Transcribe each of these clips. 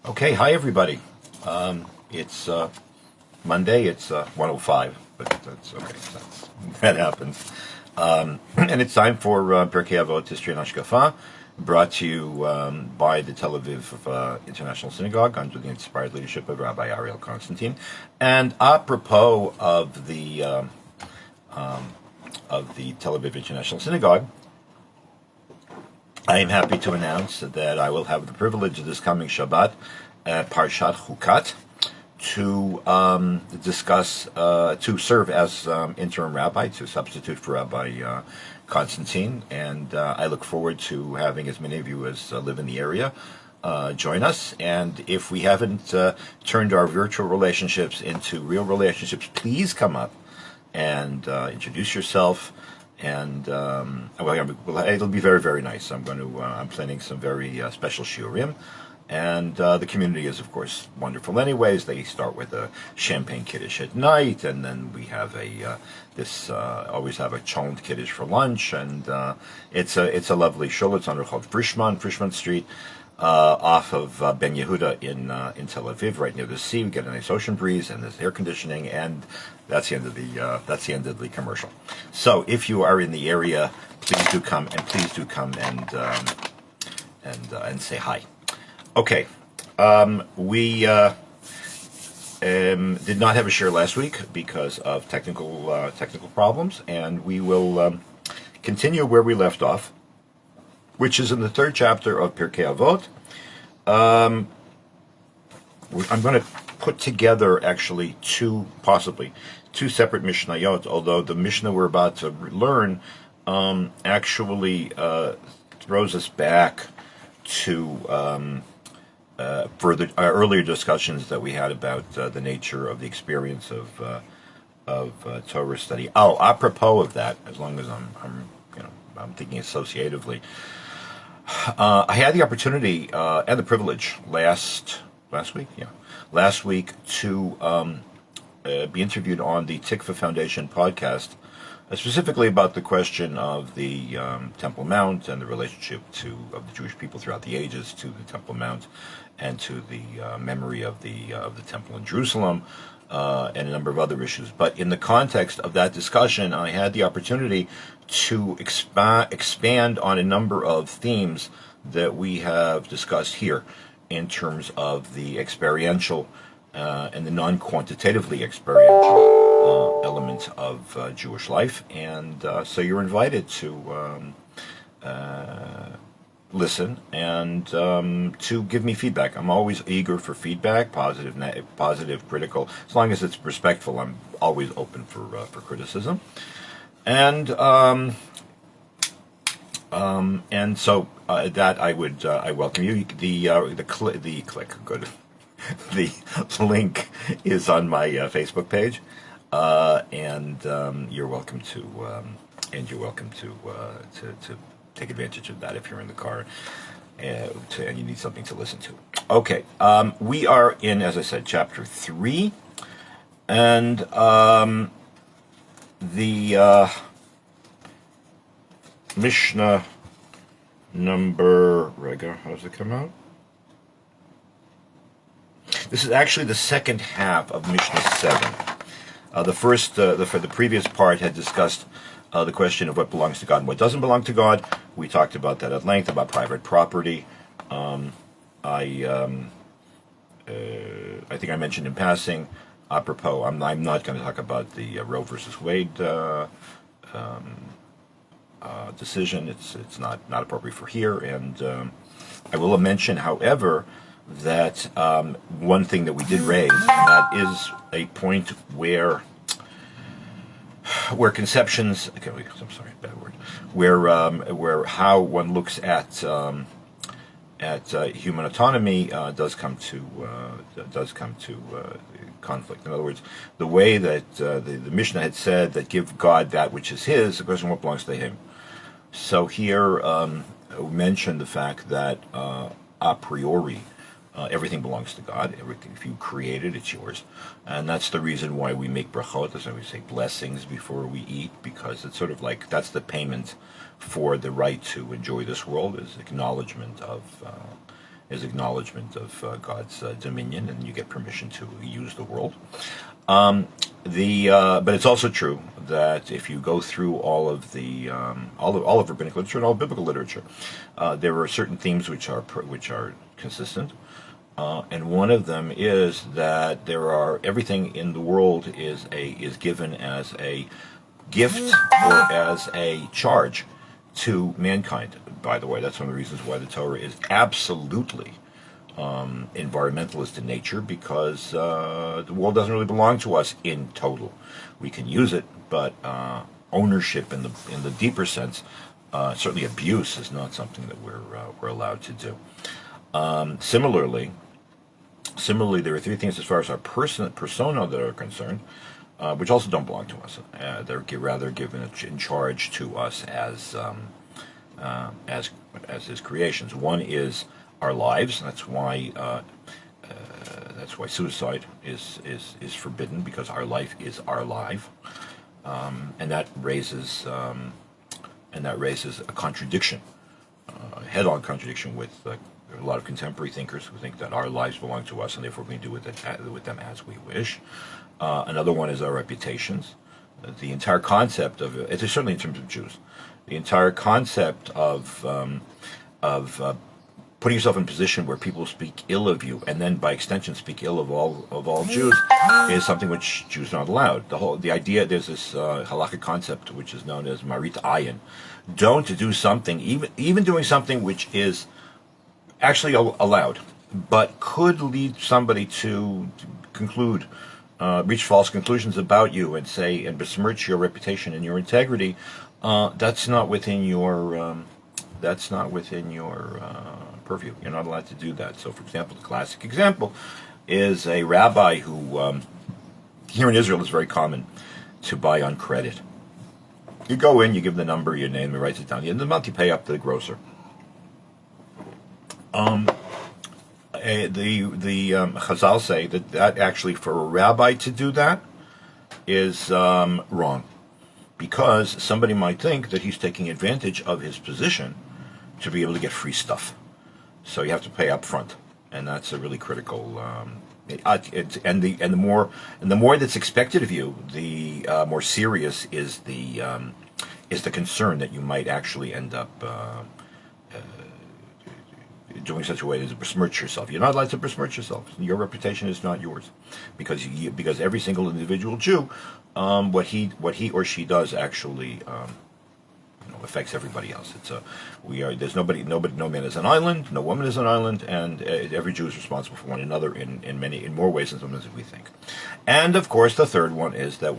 Okay, hi everybody. It's Monday. It's 1:05, but that's okay. That happens. And it's time for Berkeley History and Ashkafa, brought to you by the Tel Aviv International Synagogue under the inspired leadership of Rabbi Ariel Constantine. And apropos of the Tel Aviv International Synagogue, I am happy to announce that I will have the privilege of this coming Shabbat, Parshat Chukat, to discuss, to serve as interim rabbi, to substitute for Rabbi Constantine, and I look forward to having as many of you as live in the area join us. And if we haven't turned our virtual relationships into real relationships, please come up and introduce yourself. And it'll be very, very nice. I'm planning some very special shiurim, and the community is, of course, wonderful. Anyways, they start with a champagne kiddush at night, and then we have always have a cholent kiddush for lunch, and it's a lovely shul. It's on called Frishman Street, off of Ben Yehuda in Tel Aviv, right near the sea. We get a nice ocean breeze, and there's air conditioning, and that's the end of the commercial. So if you are in the area, please do come and say hi. Okay, we did not have a share last week because of technical problems, and we will continue where we left off, which is in the third chapter of Pirkei Avot. I'm going to put together actually possibly two separate Mishnayot, although the Mishnah we're about to learn actually throws us back to further earlier discussions that we had about the nature of the experience of Torah study. Oh, apropos of that, as long as I'm thinking associatively, I had the opportunity and the privilege last week to be interviewed on the Tikva Foundation podcast, specifically about the question of the Temple Mount and the relationship of the Jewish people throughout the ages to the Temple Mount and to the memory of the Temple in Jerusalem, and a number of other issues. But in the context of that discussion, I had the opportunity to expand on a number of themes that we have discussed here in terms of the experiential and the non-quantitatively experiential element of Jewish life. And so you're invited to listen and to give me feedback. I'm always eager for feedback, positive, critical. As long as it's respectful, I'm always open for criticism. And so that I welcome you. The link is on my Facebook page, and you're welcome to take advantage of that if you're in the car and you need something to listen to. Okay, we are in, as I said, chapter 3, and the Mishnah number, how does it come out? This is actually the second half of Mishnah 7. The first, for the previous part, had discussed the question of what belongs to God and what doesn't belong to God. We talked about that at length, about private property. I think I mentioned in passing, apropos, I'm not going to talk about the Roe versus Wade decision. It's not appropriate for here. And I will mention, however, that one thing that we did raise, and that is a point where conceptions, okay, I'm sorry, bad word, where how one looks at human autonomy does come to conflict. In other words, the way that the Mishnah had said that give God that which is His, the question what belongs to Him. So here we mentioned the fact that a priori everything belongs to God. Everything, if you create it, it's yours. And that's the reason why we make brachot, as I would say, blessings before we eat, because it's sort of like that's the payment for the right to enjoy this world, is acknowledgement of is acknowledgement of God's dominion, and you get permission to use the world. But it's also true that if you go through all of the all of rabbinic literature and all biblical literature, there are certain themes which are consistent, and one of them is that everything in the world is given as a gift or as a charge to mankind. By the way, that's one of the reasons why the Torah is absolutely environmentalist in nature, because the world doesn't really belong to us in total. We can use it, but ownership in the deeper sense, certainly abuse, is not something that we're allowed to do. Similarly, there are three things as far as our persona that are concerned, which also don't belong to us. They're rather given in charge to us as His creations. One is our lives. That's why suicide is forbidden, because our life is our life, and that raises a contradiction, a head-on contradiction with a lot of contemporary thinkers who think that our lives belong to us, and therefore we can do with them as we wish. Another one is our reputations. The entire concept of it, certainly in terms of Jews, the entire concept of putting yourself in a position where people speak ill of you, and then by extension speak ill of all Jews, is something which Jews are not allowed. The idea, there's this halakhic concept which is known as Marit Ayan. Don't do something, even doing something which is actually allowed, but could lead somebody to conclude, reach false conclusions about you, and besmirch your reputation and your integrity. That's not within your purview. You're not allowed to do that. So, for example, the classic example is a rabbi who, here in Israel, is very common to buy on credit. You go in, you give the number, your name, he writes it down. The end of the month, you pay up to the grocer. The Chazal say that actually, for a rabbi to do that is wrong, because somebody might think that he's taking advantage of his position to be able to get free stuff. So you have to pay up front, and that's a really critical. The more that's expected of you, the more serious is the concern that you might actually end up doing such a way as to besmirch yourself. You're not allowed to besmirch yourself. Your reputation is not yours, because every single individual Jew, what he or she does actually affects everybody else. No man is an island, no woman is an island, and every Jew is responsible for one another in more ways than sometimes we think. And of course, the third one is that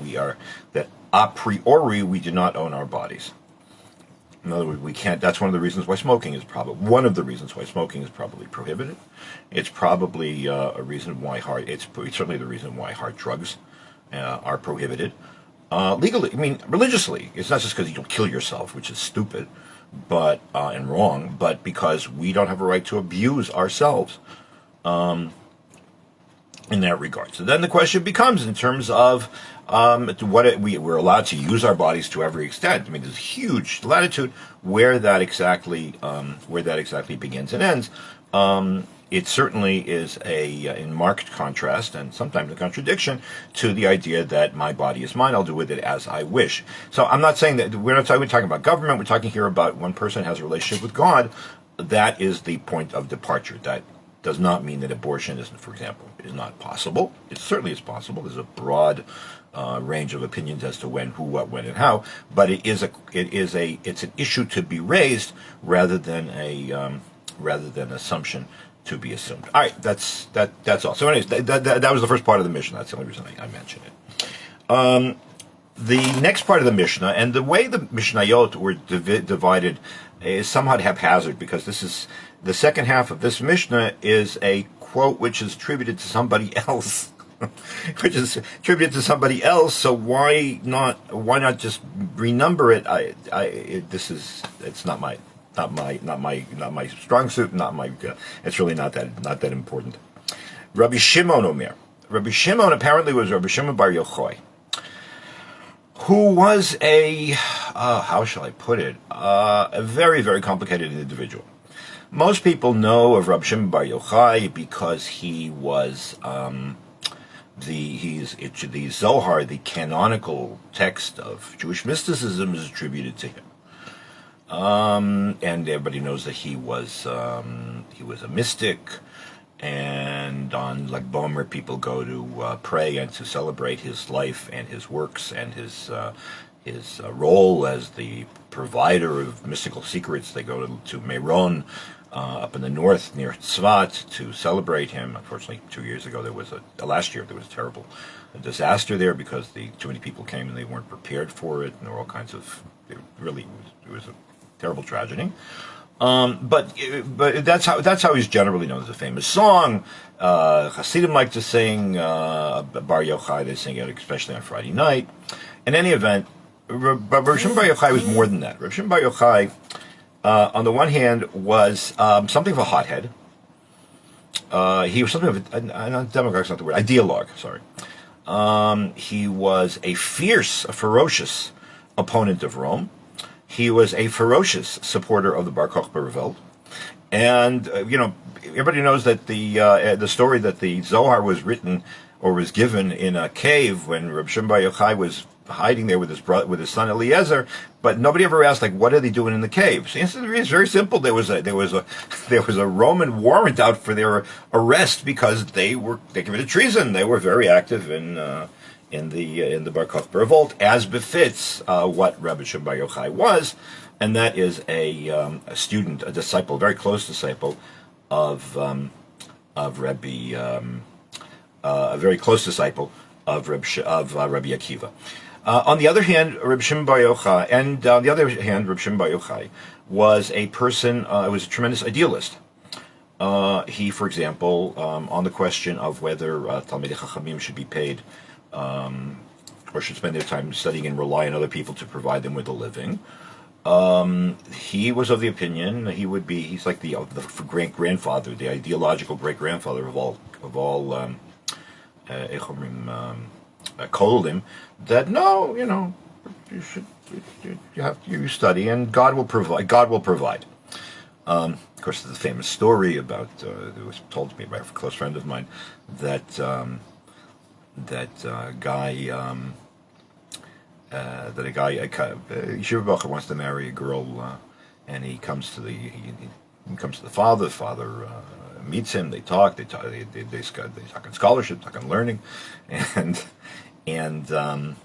a priori we do not own our bodies. In other words, we can't. That's one of the reasons why smoking is probably prohibited. It's probably a reason why it's certainly the reason why hard drugs are prohibited. Legally, religiously, it's not just because you don't kill yourself, which is stupid, but and wrong, but because we don't have a right to abuse ourselves in that regard. So then the question becomes, in terms of we're allowed to use our bodies to every extent. There's huge latitude where that exactly begins and ends. It certainly is in marked contrast, and sometimes a contradiction, to the idea that my body is mine, I'll do with it as I wish. So I'm not saying that we're talking about government. We're talking here about when person has a relationship with God. That is the point of departure. That does not mean that abortion is not possible. It certainly is possible. There's a broad range of opinions as to when, who, what, when, and how. But it's an issue to be raised rather than assumption to be assumed. All right, that's all. So, anyways, that was the first part of the Mishnah. That's the only reason I mentioned it. The next part of the Mishnah, and the way the Mishnayot were divided is somewhat haphazard, because this is the second half of this Mishnah is a quote which is attributed to somebody else. So why not just renumber it? It's not my strong suit. It's really not that important. Rabbi Shimon Omir. Rabbi Shimon apparently was Rabbi Shimon bar Yokai, who was how shall I put it? A very, very complicated individual. Most people know of Rabbi Shimon Bar Yokai because he was the Zohar, the canonical text of Jewish mysticism, is attributed to him. And everybody knows that he was a mystic, and on like Omir, people go to pray and to celebrate his life and his works and his role as the provider of mystical secrets. They go to Meron up in the north near Tzvat to celebrate him. Unfortunately, 2 years ago last year there was a terrible disaster there because too many people came and they weren't prepared for it, and there were all kinds of it was a terrible tragedy. But that's how he's generally known. There's a famous song Hasidim like to sing Bar Yochai. They sing it especially on Friday night. In any event, Rabbi Shimon Bar Yochai was more than that. Rabbi Shimon Bar Yochai, on the one hand, was something of a hothead. He was something of demagogue's not the word, ideologue. Sorry. He was a ferocious opponent of Rome. He was a ferocious supporter of the Bar Kokhba revolt, and everybody knows that the story that the Zohar was written or was given in a cave when Rabbi Shimon Bar Yochai was hiding there with his son Eliezer, but nobody ever asked like, what are they doing in the cave? So the answer is very simple. There was a Roman warrant out for their arrest because they committed treason. They were very active in the Bar Kokhba revolt, as befits what Rabbi Shimon Bar Yochai was, and that is a student, a disciple, a very close disciple of Rabbi, a very close disciple of Rabbi Akiva. On the other hand, Rabbi Shimon Bar Yochai, was a person. Was a tremendous idealist. He, for example, on the question of whether Talmidei Chachamim should be paid or should spend their time studying and rely on other people to provide them with a living, he was of the opinion he's like the great grandfather, the ideological great grandfather of all Kolim, that no, you study and God will provide. Of course, there's a famous story about it was told to me by a close friend of mine that a yeshiva bacher wants to marry a girl, and he comes to the father. The father meets him. They talk. They talk on scholarship, talk on learning, and the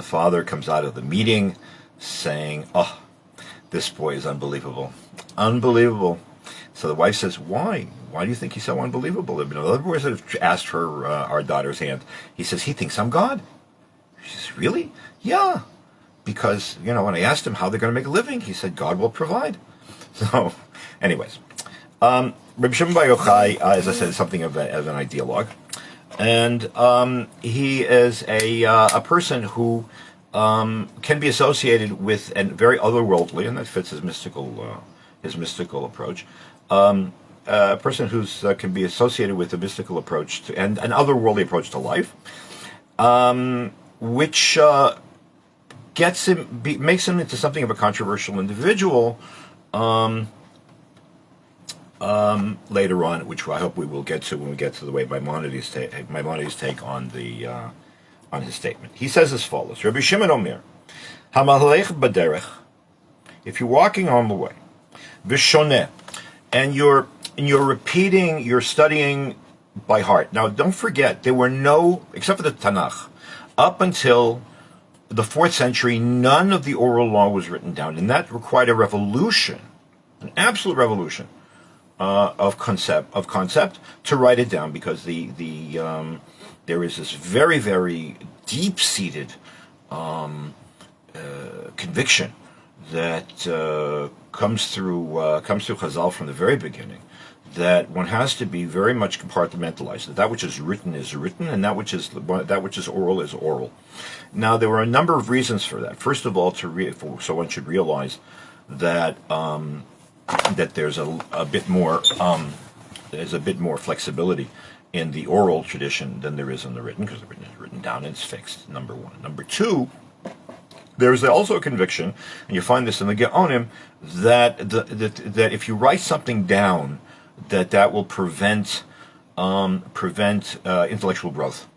father comes out of the meeting saying, "Oh, this boy is unbelievable. So the wife says, "Why? Why do you think he's so unbelievable?" There have been other boys that have asked for our daughter's hand. He says, "He thinks I'm God." She says, "Really?" "Yeah, because when I asked him how they're going to make a living, he said God will provide." So, anyways, Rabbi Shimon Bar Yochai, as I said, is something of an ideologue, and he is a person who can be associated with a very otherworldly, and that fits his mystical approach. A person who can be associated with a mystical approach and an otherworldly approach to life, which makes him into something of a controversial individual later on, which I hope we will get to when we get to the way Maimonides' take on his statement. He says as follows: Rabbi Shimon Omir, Hamalech b'derech, if you're walking on the way, v'shoneh, and you're repeating, you're studying by heart. Now, don't forget, there were no, except for the Tanakh, up until the 4th century, none of the oral law was written down, and that required a revolution, an absolute revolution of concept to write it down, because there is this very, very deep-seated conviction that comes through Chazal from the very beginning, that one has to be very much compartmentalized. That which is written, and that which is oral is oral. Now, there were a number of reasons for that. First of all, so one should realize that that there's a bit more flexibility in the oral tradition than there is in the written, because the written is written down and it's fixed. Number one. Number two, There's also a conviction, and you find this in the Geonim, that if you write something down, that will prevent intellectual growth.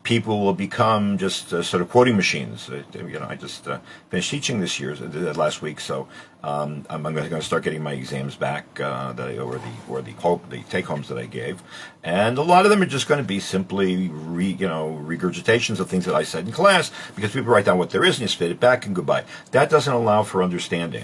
People will become just sort of quoting machines. I just finished teaching this year, last week, so I'm going to start getting my exams back, the take homes that I gave, and a lot of them are just going to be simply regurgitations of things that I said in class, because people write down what there is and you spit it back and goodbye. That doesn't allow for understanding.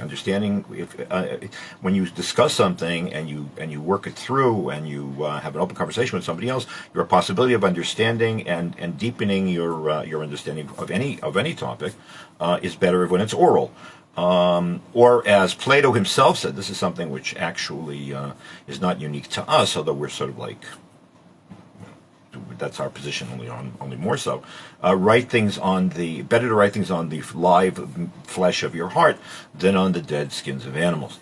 When you discuss something and you work it through and you have an open conversation with somebody else, your possibility of understanding and deepening your understanding of any topic is better when it's oral. Or as Plato himself said, this is something which actually is not unique to us, although we're sort of like, that's our position, only more so. Better to write things on the live flesh of your heart than on the dead skins of animals.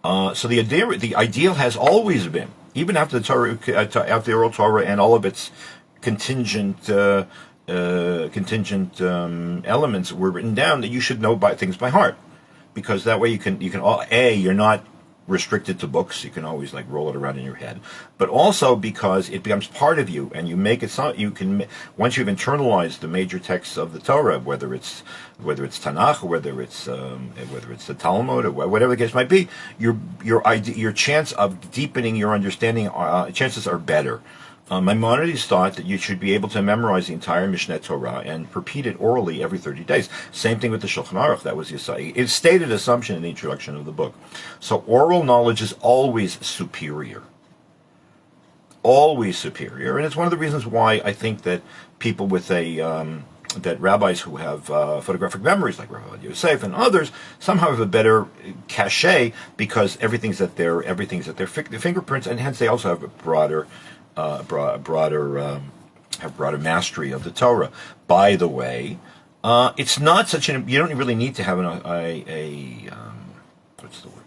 So the ideal has always been, even after the Torah, after the oral Torah and all of its contingent elements were written down, that you should know things by heart, because that way you're not restricted to books. You can always roll it around in your head, but also because it becomes part of you, and you make it so you can, once you've internalized the major texts of the Torah, whether it's Tanakh, or whether it's the Talmud, or whatever the case might be, your chance of deepening your understanding chances are better. Maimonides thought that you should be able to memorize the entire Mishneh Torah and repeat it orally every 30 days. Same thing with the Shulchan Aruch. That was it's stated assumption in the introduction of the book. So oral knowledge is always superior. Always superior. And it's one of the reasons why I think that people with that rabbis who have photographic memories, like Rabbi Yosef and others, somehow have a better cachet, because everything's at their fingerprints, and hence they also have a broader mastery of the Torah. By the way, it's not you don't really need to have what's the word?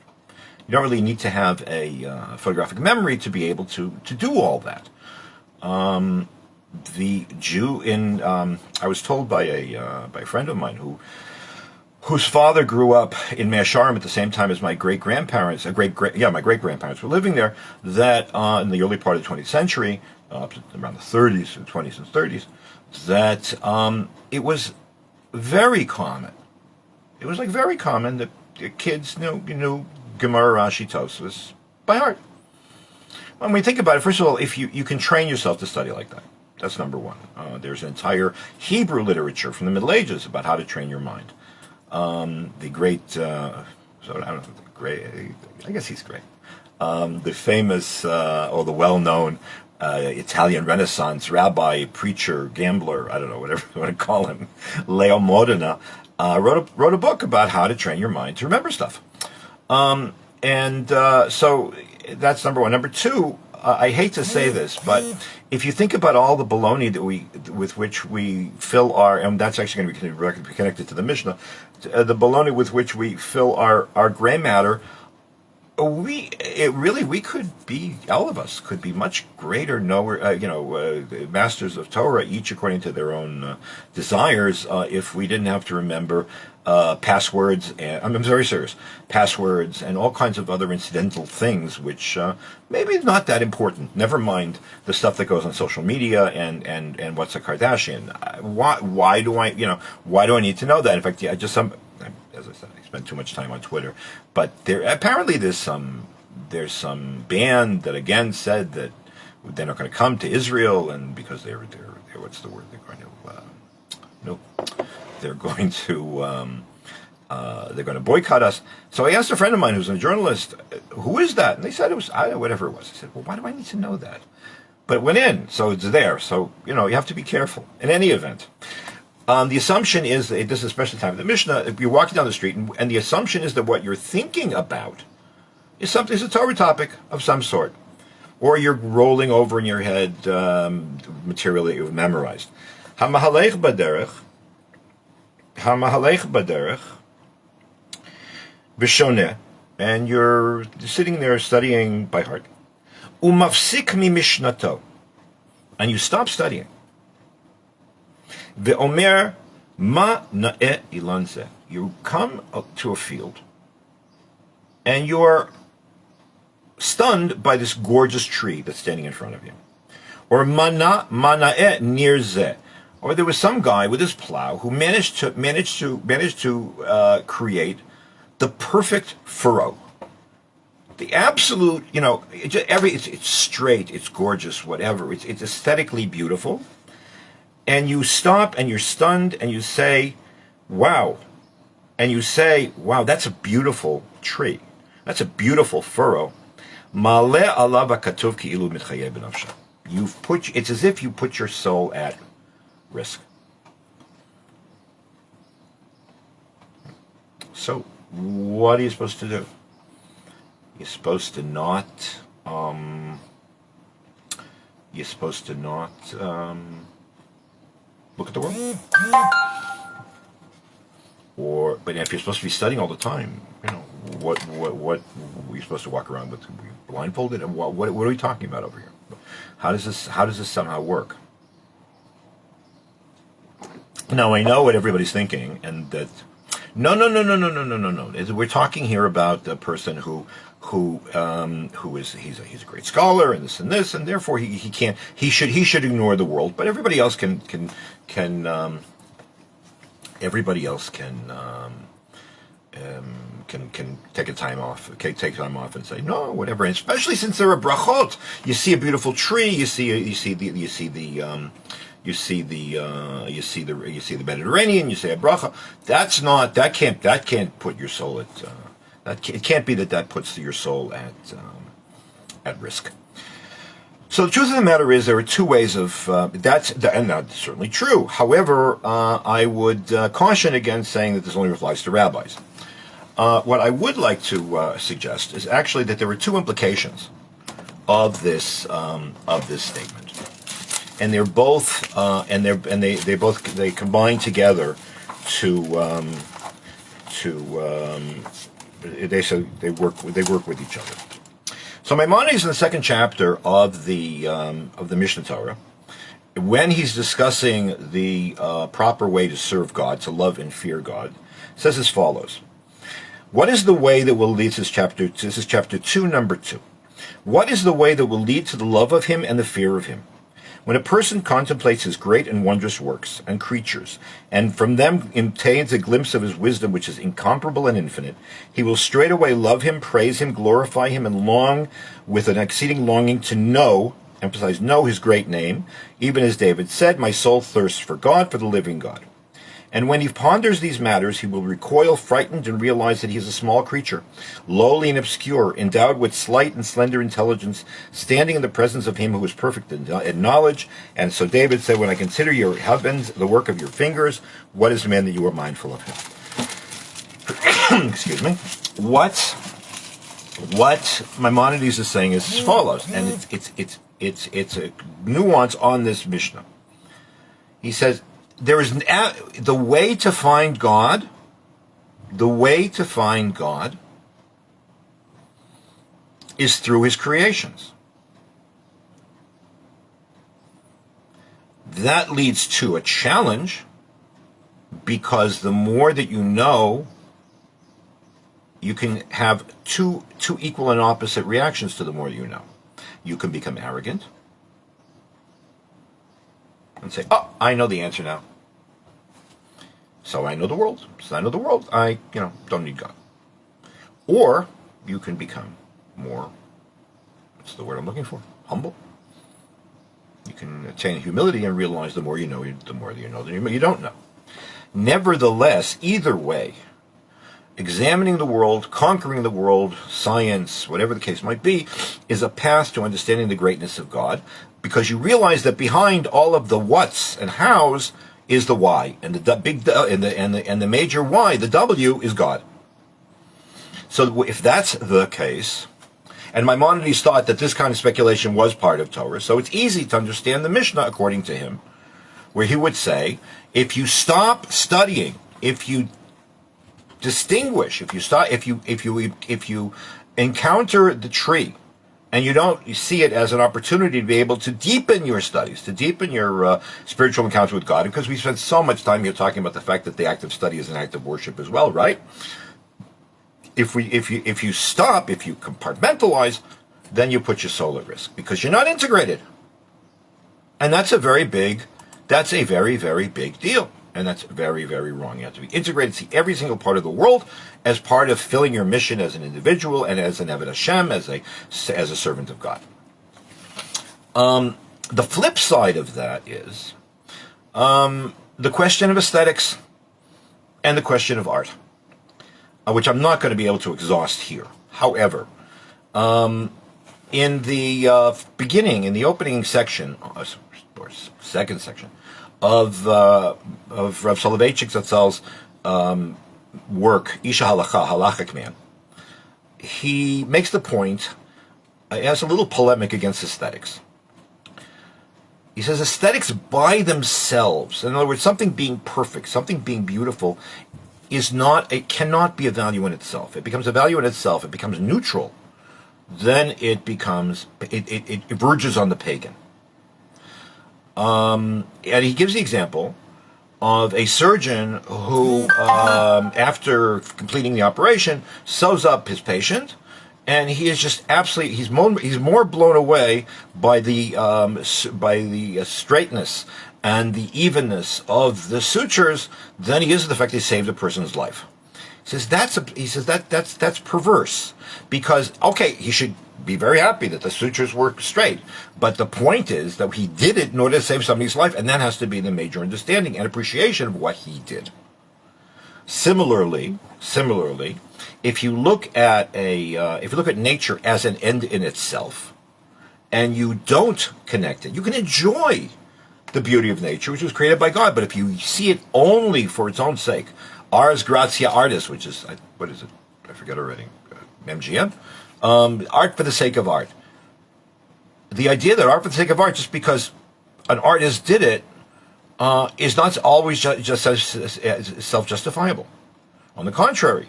You don't really need to have a photographic memory to be able to do all that. The Jew I was told by a friend of mine whose father grew up in Mea Shearim at the same time as my great-grandparents, my great-grandparents were living there, that in the early part of the 20th century, around the 30s, 20s and 30s, that it was very common. It was very common that kids knew Gemara, Rashi, Tosfos by heart. When we think about it, first of all, if you can train yourself to study like that, that's number one. There's an entire Hebrew literature from the Middle Ages about how to train your mind. The great, I guess he's great. The famous, or the well-known Italian Renaissance rabbi, preacher, gambler, I don't know, whatever you want to call him, Leo Modena, wrote a book about how to train your mind to remember stuff. So that's number one. Number two, I hate to say this, but if you think about all the baloney with which we fill our, and that's actually going to be connected to the Mishnah, the baloney with which we fill our gray matter, we could be, all of us could be much greater masters of Torah, each according to their own desires, if we didn't have to remember passwords, and I'm very serious, passwords and all kinds of other incidental things, which maybe not that important. Never mind the stuff that goes on social media and what's a Kardashian. Why do I need to know that? In fact, as I said, I spend too much time on Twitter, but apparently there's some band that again said that they're not going to come to Israel, and because they're what's the word, they're going to boycott us. So I asked a friend of mine who's a journalist, who is that? And they said it was whatever it was. I said, well, why do I need to know that? But it went in, so it's there. So you have to be careful. In any event, the assumption is that this is especially time of the Mishnah. If you're walking down the street, and the assumption is that what you're thinking about is a Torah topic of some sort, or you're rolling over in your head material that you've memorized. Hamahalech baderech, b'shoneh, and you're sitting there studying by heart. Umafsik mi mishnato, and you stop studying. Ve'omer ma na'eh ilan zeh. You come up to a field, and you're stunned by this gorgeous tree that's standing in front of you. Or mana'et near zeh. Or there was some guy with his plow who managed to create the perfect furrow. The absolute, it's straight, it's gorgeous, whatever. It's aesthetically beautiful. And you stop and you're stunned and you say, wow. And you say, wow, that's a beautiful tree. That's a beautiful furrow. Maleh alav hakatuv ki'ilu mitchayeh b'nafsha. It's as if you put your soul at risk. So, what are you supposed to do? You're supposed to not look at the world. But if you're supposed to be studying all the time, what are you supposed to walk around with blindfolded? And what are we talking about over here? How does this somehow work? Now I know what everybody's thinking, and that no. We're talking here about the person who is he's a great scholar and this, and therefore he should ignore the world, but everybody else can take time off and say no, whatever. And especially since there are brachot, you see a beautiful tree, you see the Mediterranean, you say a bracha. That can't put your soul at it can't be that puts your soul at risk. So the truth of the matter is, there are two ways of and that's certainly true. However, I would caution against saying that this only applies to rabbis. What I would like to suggest is actually that there are two implications of this statement, and they're both they combine together to they work with each other. So Maimonides in the second chapter of the Mishnah Torah, when he's discussing the proper way to serve God, to love and fear God, says as follows: what is the way that will lead to this chapter? This is chapter 2, number 2. What is the way that will lead to the love of him and the fear of him? When a person contemplates his great and wondrous works and creatures, and from them obtains a glimpse of his wisdom, which is incomparable and infinite, he will straightway love him, praise him, glorify him, and long with an exceeding longing to know, emphasize know, his great name, even as David said, my soul thirsts for God, for the living God. And when he ponders these matters, he will recoil frightened and realize that he is a small creature, lowly and obscure, endowed with slight and slender intelligence, standing in the presence of him who is perfect in knowledge. And so David said, when I consider your heavens, the work of your fingers, what is man that you are mindful of him? Excuse me. What Maimonides is saying is as follows, and it's a nuance on this Mishnah. He says, there is the way to find God. The way to find God is through his creations. That leads to a challenge, because the more that you know, you can have two equal and opposite reactions to the more you know. You can become arrogant and say, oh, I know the answer now. So I know the world. I, don't need God. Or you can become more, what's the word I'm looking for? Humble. You can attain humility and realize the more you know, the more you know that you don't know. Nevertheless, either way, examining the world, conquering the world, science, whatever the case might be, is a path to understanding the greatness of God, because you realize that behind all of the whats and hows is the why, and the major why, the W, is God. So if that's the case, and Maimonides thought that this kind of speculation was part of Torah, so it's easy to understand the Mishnah according to him, where he would say, if you stop studying, if you distinguish, if you encounter the tree and you see it as an opportunity to be able to deepen your studies, to deepen your spiritual encounter with God, because we spend so much time here talking about the fact that the act of study is an act of worship as well, right? If you stop, if you compartmentalize, then you put your soul at risk because you're not integrated, and that's a very, very big deal. And that's very, very wrong. You have to be integrated, see every single part of the world as part of filling your mission as an individual and as an Eved Hashem, as a servant of God. The flip side of that is the question of aesthetics and the question of art, which I'm not going to be able to exhaust here. However, in the beginning, in the opening section, or second section, of Rav Soloveitchik Zatzal's work, Isha Halacha, Halachic Man, he makes the point, he has a little polemic against aesthetics. He says aesthetics by themselves, in other words, something being perfect, something being beautiful, it cannot be a value in itself. It becomes a value in itself, it becomes neutral, then it verges on the pagan. And he gives the example of a surgeon who, after completing the operation, sews up his patient, and he is just absolutely, he's more blown away by the straightness and the evenness of the sutures than he is the fact that he saved a person's life. He says that's perverse, because okay, he should be very happy that the sutures were straight, but the point is that he did it in order to save somebody's life, and that has to be the major understanding and appreciation of what he did. Similarly, if you look at nature as an end in itself, and you don't connect it, you can enjoy the beauty of nature, which was created by God. But if you see it only for its own sake, ars gratia artis, which is, what is it? I forget already. MGM? Art for the sake of art. The idea that art for the sake of art, just because an artist did it, is not always just self-justifiable. On the contrary,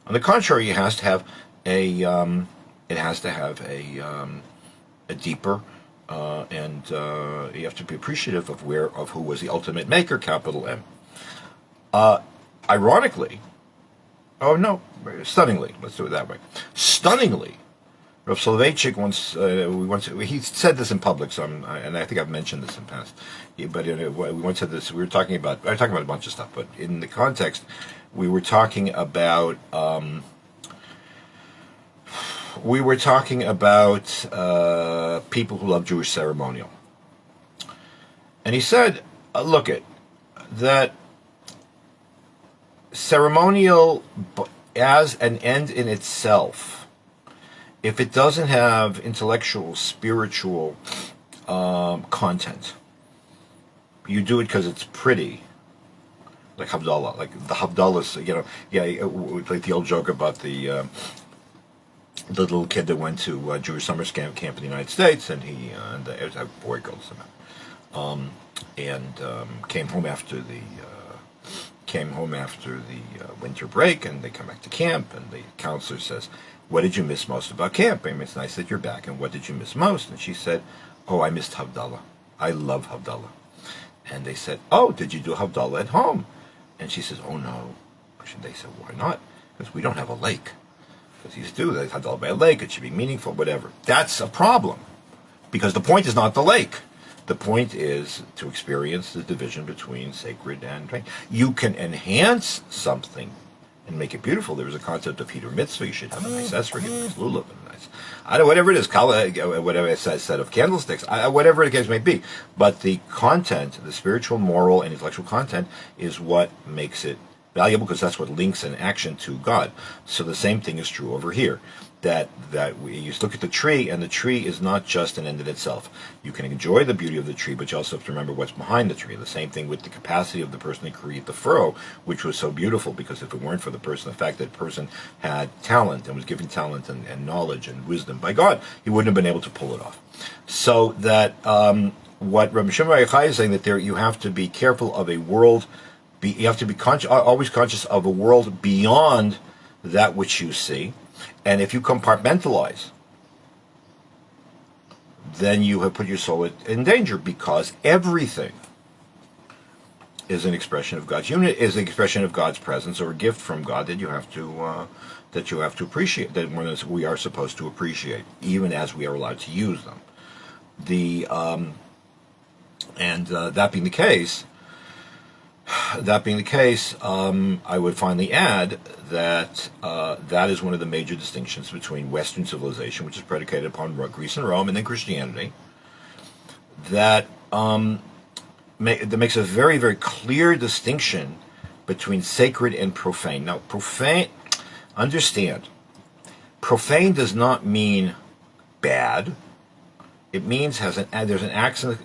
it has to have a deeper, and you have to be appreciative of who was the ultimate maker, capital M. Stunningly, let's do it that way. Stunningly, Rav Soloveitchik he said this in public, and I think I've mentioned this in the past. But we once said this. We were talking about a bunch of stuff, but in the context, we were talking about people who love Jewish ceremonial, and he said, "Look at that ceremonial as an end in itself. If it doesn't have intellectual, spiritual content, you do it because it's pretty, like Havdalah, like the Havdalahs, like the old joke about the little kid that went to Jewish summer camp in the United States, and it was a boy called somehow, came home after the winter break, and they come back to camp, and the counselor says, "What did you miss most about camp?" I mean, it's nice that you're back, and what did you miss most? And she said, "Oh, I missed Havdalah. I love Havdalah." And they said, "Oh, did you do Havdalah at home?" And she says, "Oh, no." They said, "Why not?" Because we don't have a lake. Because you do that Havdalah by a lake, it should be meaningful, whatever. That's a problem, because the point is not the lake. The point is to experience the division between sacred and right. You can enhance something and make it beautiful. There was a concept of heater mitzvah. You should have a nice esrog, a nice lulav, a nice, whatever it is, whatever a set of candlesticks, whatever the case may be. But the content, the spiritual, moral, and intellectual content is what makes it valuable, because that's what links an action to God. So the same thing is true over here. That you look at the tree, and the tree is not just an end in itself. You can enjoy the beauty of the tree, but you also have to remember what's behind the tree. The same thing with the capacity of the person to create the furrow, which was so beautiful, because if it weren't for the fact that the person had talent and was given talent and knowledge and wisdom by God, he wouldn't have been able to pull it off. So that what Rabbi Shimon Yokai is saying, that you have to be careful of a world, you have to be always conscious of a world beyond that which you see. And if you compartmentalize then you have put your soul in danger, because everything is an expression of God's unity, is an expression of God's presence, or a gift from God that you have to appreciate, that we are supposed to appreciate, even as we are allowed to use them. That being the case, I would finally add that that is one of the major distinctions between Western civilization, which is predicated upon Greece and Rome, and then Christianity, that makes a very, very clear distinction between sacred and profane. Now, understand, profane does not mean bad. It means there's an absence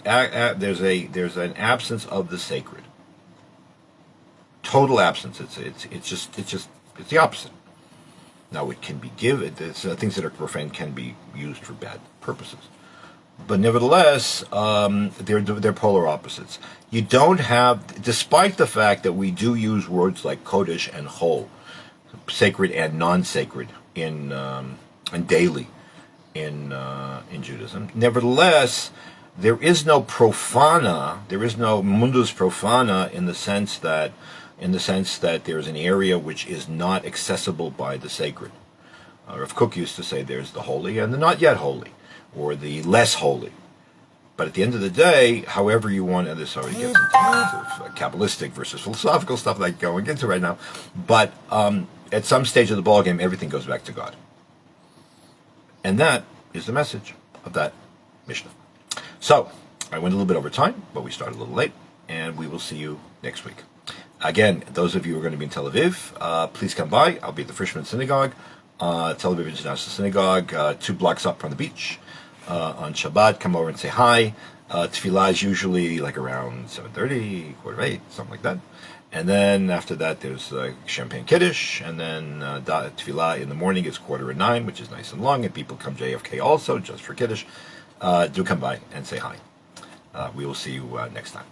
of the sacred. Total absence. It's the opposite. Now, it can be given. Things that are profane can be used for bad purposes, but nevertheless, they're polar opposites. You don't have, despite the fact that we do use words like kodesh and chol, sacred and non-sacred, and daily in Judaism. Nevertheless, there is no profana. There is no mundus profana in the sense that there is an area which is not accessible by the sacred. Rav Kook used to say there's the holy and the not yet holy, or the less holy. But at the end of the day, however you want, and this already gets into Kabbalistic versus philosophical stuff like going into right now, but at some stage of the ballgame, everything goes back to God. And that is the message of that Mishnah. So, I went a little bit over time, but we started a little late, and we will see you next week. Again, those of you who are going to be in Tel Aviv, please come by. I'll be at the Frishman Synagogue, Tel Aviv International Synagogue, 2 blocks up from the beach. On Shabbat, come over and say hi. Tefillah is usually like around 7:30, 7:45, something like that. And then after that, there's Champagne Kiddush, and then Tefillah in the morning is 8:45, which is nice and long, and people come JFK also, just for Kiddush. Do come by and say hi. We will see you next time.